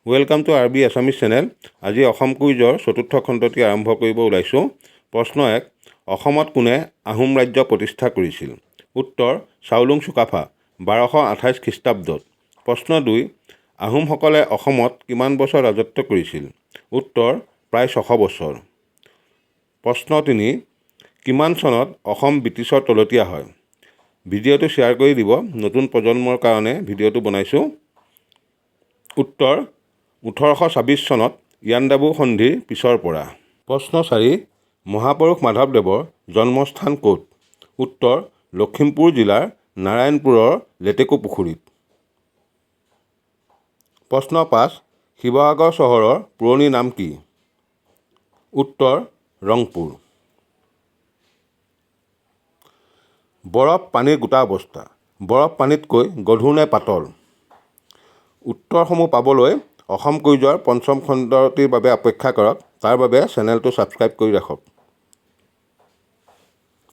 Welcome to RB Assamese channel. আজি অসম কুইজৰ চতুৰ্থ খণ্ডটি আৰম্ভ কৰিব ওলাইছোঁ। প্ৰশ্ন 1, অসমত কোনে আহোম ৰাজ্য প্ৰতিষ্ঠা কৰিছিল? উত্তৰ, চাওলুং চুকাফা 1228 খ্ৰীষ্টাব্দত। প্ৰশ্ন 2, আহোমসকলে অসমত কিমান বছৰ ৰাজত্ব কৰিছিল? উত্তৰ, প্ৰায় 600 বছৰ। প্ৰশ্ন 3, কিমান চনত অসম ব্ৰিটিছৰ তলতীয়া হয়? ভিডিঅ'টো শ্বেয়াৰ কৰি দিব, নতুন প্ৰজন্মৰ কাৰণে ভিডিঅ'টো বনাইছোঁ। উত্তৰ, 1826 চনত ইয়াণ্ডাবু সন্ধিৰ পিছৰ পৰা। প্ৰশ্ন 4, মহাপুৰুষ মাধৱদেৱৰ জন্মস্থান ক'ত? উত্তৰ, লখিমপুৰ জিলাৰ নাৰায়ণপুৰৰ লেটেকুপুখুৰীত। প্ৰশ্ন 5, শিৱসাগৰ চহৰৰ পুৰণি নাম কি? উত্তৰ, ৰংপুৰ। বৰফ পানীৰ গোটা অৱস্থা, বৰফ পানীতকৈ গধুৰ নে পাতল? উত্তৰসমূহ পাবলৈ অসম কুইজৰ পঞ্চম খণ্ডটিৰ বাবে অপেক্ষা কৰক। তাৰ বাবে চেনেলটো ছাবস্ক্ৰাইব কৰি ৰাখক।